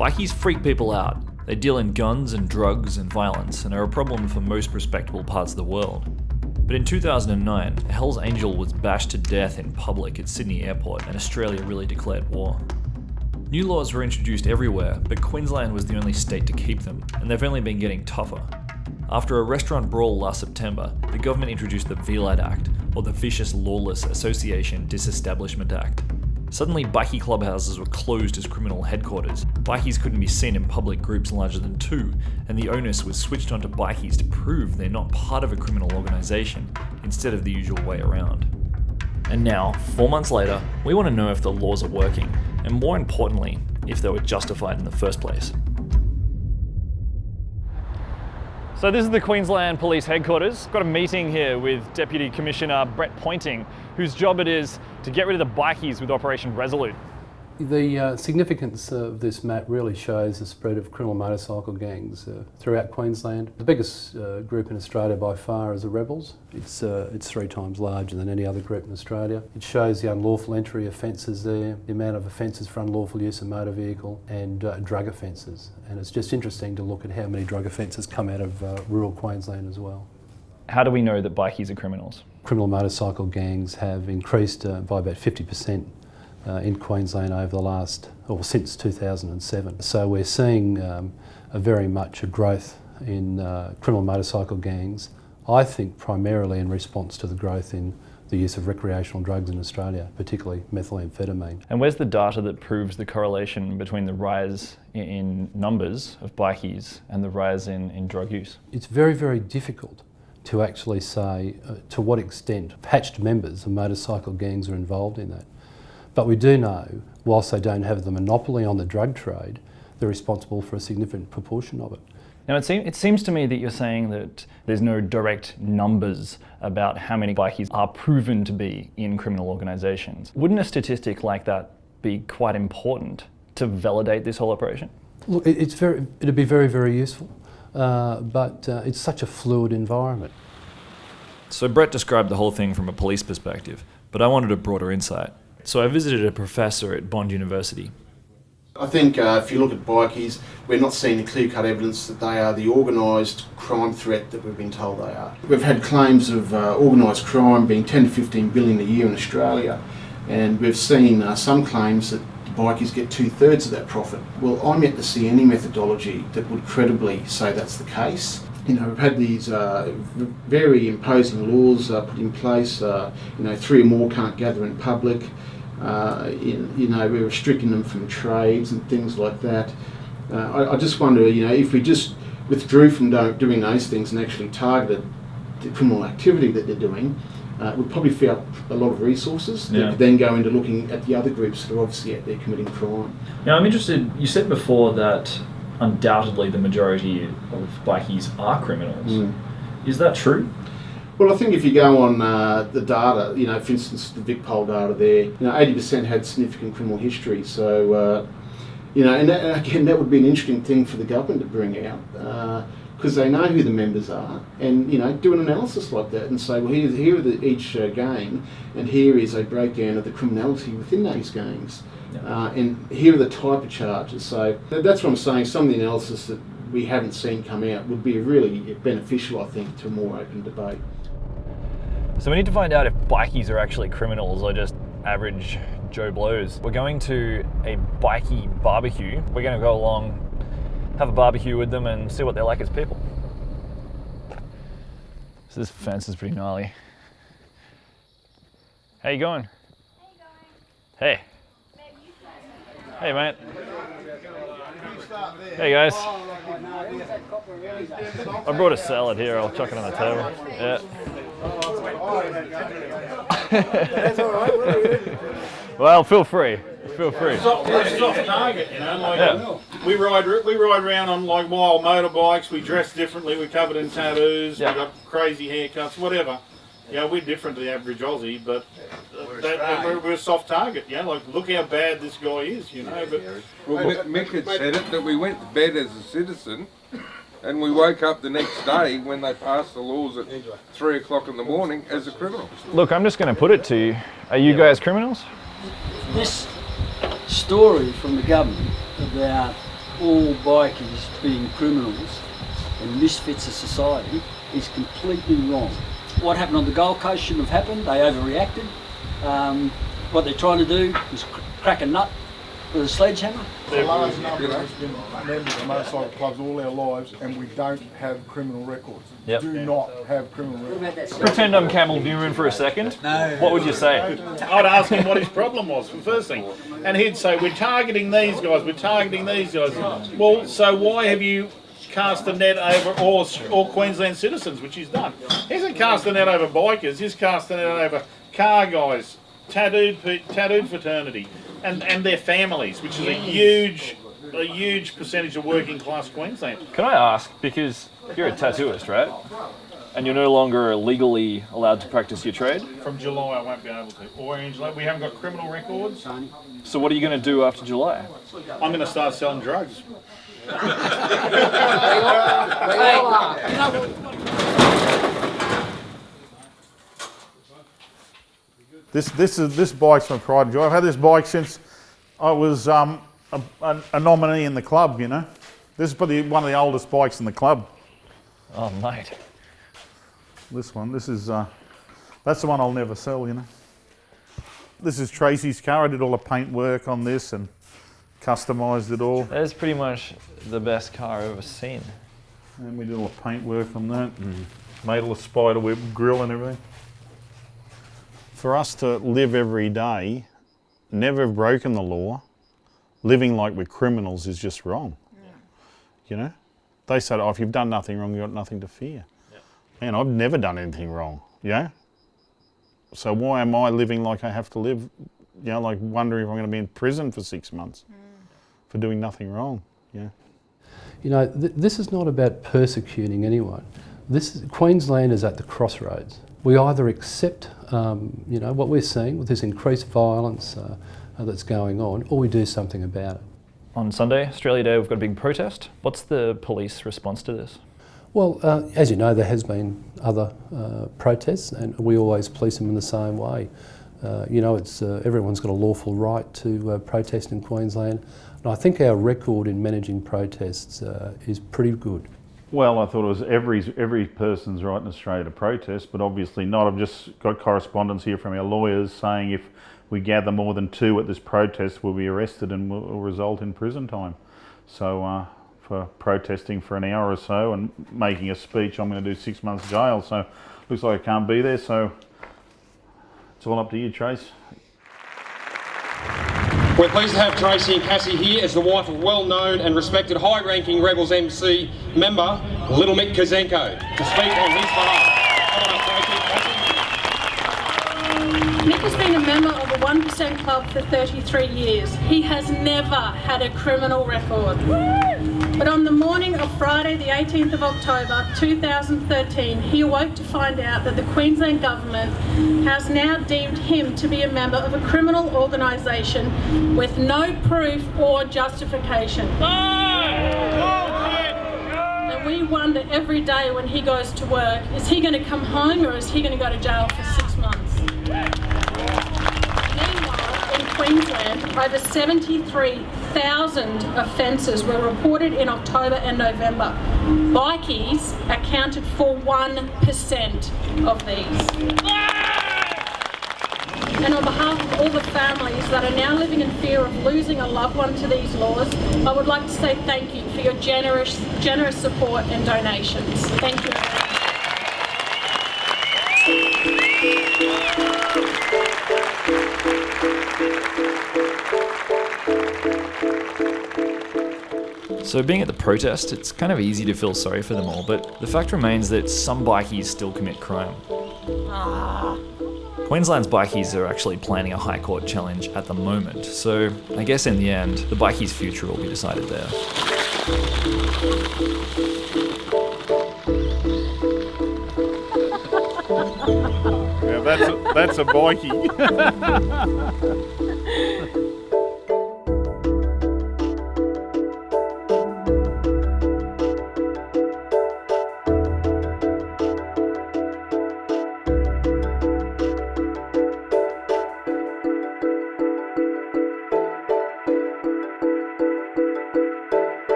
Bikies freak people out. They deal in guns and drugs and violence and are a problem for most respectable parts of the world. But in 2009, a Hell's Angel was bashed to death in public at Sydney Airport and Australia really declared war. New laws were introduced everywhere, but Queensland was the only state to keep them, and they've only been getting tougher. After a restaurant brawl last September, the government introduced the VLAD Act, or the Vicious Lawless Association Disestablishment Act. Suddenly, bikie clubhouses were closed as criminal headquarters. Bikies couldn't be seen in public groups larger than 2, and the onus was switched onto bikies to prove they're not part of a criminal organisation, instead of the usual way around. And now, 4 months later, we want to know if the laws are working, and more importantly, if they were justified in the first place. So this is the Queensland Police Headquarters. Got a meeting here with Deputy Commissioner Brett Pointing, whose job it is to get rid of the bikies with Operation Resolute. The significance of this map really shows the spread of criminal motorcycle gangs throughout Queensland. The biggest group in Australia by far is the Rebels. It's 3 times larger than any other group in Australia. It shows the unlawful entry offences there, the amount of offences for unlawful use of motor vehicle and drug offences. And it's just interesting to look at how many drug offences come out of rural Queensland as well. How do we know that bikies are criminals? Criminal motorcycle gangs have increased by about 50% in Queensland over the since 2007. So we're seeing very much a growth in criminal motorcycle gangs, I think primarily in response to the growth in the use of recreational drugs in Australia, particularly methamphetamine. And where's the data that proves the correlation between the rise in numbers of bikies and the rise in drug use? It's very, very difficult to actually say to what extent patched members of motorcycle gangs are involved in that. But we do know, whilst they don't have the monopoly on the drug trade, they're responsible for a significant proportion of it. Now it seems to me that you're saying that there's no direct numbers about how many bikies are proven to be in criminal organisations. Wouldn't a statistic like that be quite important to validate this whole operation? Look, it'd be very, very useful, but it's such a fluid environment. So Brett described the whole thing from a police perspective, but I wanted a broader insight. So I visited a professor at Bond University. I think if you look at bikies, we're not seeing the clear-cut evidence that they are the organised crime threat that we've been told they are. We've had claims of organised crime being 10 to 15 billion a year in Australia, and we've seen some claims that the bikies get 2/3 of that profit. Well, I'm yet to see any methodology that would credibly say that's the case. You know, we've had these very imposing laws put in place. 3 or more can't gather in public. We're restricting them from trades and things like that. I just wonder, if we just withdrew from doing those things and actually targeted the criminal activity that they're doing, we'd probably free up a lot of resources that could then go into looking at the other groups that are obviously out there committing crime. Now, I'm interested, you said before that undoubtedly the majority of bikies are criminals. Is that true? Well, I think if you go on the data, for instance, the VicPol data there, 80% had significant criminal history. So, and that would be an interesting thing for the government to bring out, because they know who the members are, and do an analysis like that and say, well, here are each gang, and here is a breakdown of the criminality within those gangs. And here are the type of charges. So that's what I'm saying. Some of the analysis that we haven't seen come out would be really beneficial, I think, to a more open debate. So we need to find out if bikies are actually criminals or just average Joe Blows. We're going to a bikie barbecue. We're going to go along, have a barbecue with them and see what they're like as people. So this fence is pretty gnarly. How you going? Hey. Hey, mate. Hey, guys. I brought a salad here. I'll chuck it on the table. Yeah. That's all right. Well, feel free. Feel free. It's a soft target, We ride around on like wild motorbikes. We dress differently. We're covered in tattoos. We got crazy haircuts, whatever. We're different to the average Aussie, but we're a soft target. Look how bad this guy is, But Mick had said it, that we went to bed as a citizen, and we woke up the next day when they passed the laws at 3 o'clock in the morning as a criminal. Look, I'm just going to put it to you. Are you guys criminals? This story from the government about all bikies being criminals and misfits of society is completely wrong. What happened on the Gold Coast shouldn't have happened. They overreacted. What they're trying to do is crack a nut with a sledgehammer. A large number of us have been members of motorcycle clubs all our lives, and we don't have criminal records. Yep. Do not have criminal records. Pretend I'm Camel Newman for a second. No. What would you say? I'd ask him what his problem was, for the first thing. And he'd say, we're targeting these guys, we're targeting these guys. Well, so why have you cast a net over all Queensland citizens, which he's done? He hasn't cast a net over bikers, he's cast a net over car guys, tattooed fraternity, and their families, which is a huge percentage of working class Queensland. Can I ask, because you're a tattooist, right? And you're no longer legally allowed to practice your trade? From July I won't be able to. Or in July, we haven't got criminal records. So what are you going to do after July? I'm going to start selling drugs. This bike's my pride and joy. I've had this bike since I was a nominee in the club, you know. This is probably one of the oldest bikes in the club. Oh, mate. This one, that's the one I'll never sell, you know. This is Tracy's car. I did all the paint work on this and customised it all. That is pretty much the best car I've ever seen. And we did all the paint work on that and made all the spider web grill and everything. For us to live every day, never have broken the law, living like we're criminals is just wrong. Yeah. You know? They said, oh, if you've done nothing wrong, you've got nothing to fear. Yeah. Man, I've never done anything wrong, yeah? So why am I living like I have to live, you know, like wondering if I'm going to be in prison for 6 months for doing nothing wrong, yeah? You know, this is not about persecuting anyone. Queensland is at the crossroads. We either accept, you know, what we're seeing with this increased violence that's going on, or we do something about it. On Sunday, Australia Day, we've got a big protest. What's the police response to this? Well, as you know, there has been other protests, and we always police them in the same way. You know, it's everyone's got a lawful right to protest in Queensland, and I think our record in managing protests is pretty good. Well, I thought it was every person's right in Australia to protest, but obviously not. I've just got correspondence here from our lawyers saying if we gather more than 2 at this protest, we'll be arrested and will result in prison time. So for protesting for an hour or so and making a speech, I'm going to do 6 months jail. So looks like I can't be there. So it's all up to you, Trace. We're pleased to have Tracy and Cassie here as the wife of well-known and respected high-ranking Rebels MC member, Little Mick Kozenko, to speak on his behalf. Mick has been a member of the 1% Club for 33 years. He has never had a criminal record. But on the morning of Friday the 18th of October 2013, he awoke to find out that the Queensland Government has now deemed him to be a member of a criminal organisation with no proof or justification. And we wonder every day when he goes to work, is he going to come home or is he going to go to jail for 6 months? Meanwhile, in Queensland, over 73,000 offences were reported in October and November. Bikies accounted for 1% of these. And on behalf of all the families that are now living in fear of losing a loved one to these laws, I would like to say thank you for your generous support and donations. Thank you. So being at the protest, it's kind of easy to feel sorry for them all, but the fact remains that some bikies still commit crime. Queensland's bikies are actually planning a High Court challenge at the moment, so I guess in the end, the bikies' future will be decided there. Yeah, that's a bikie.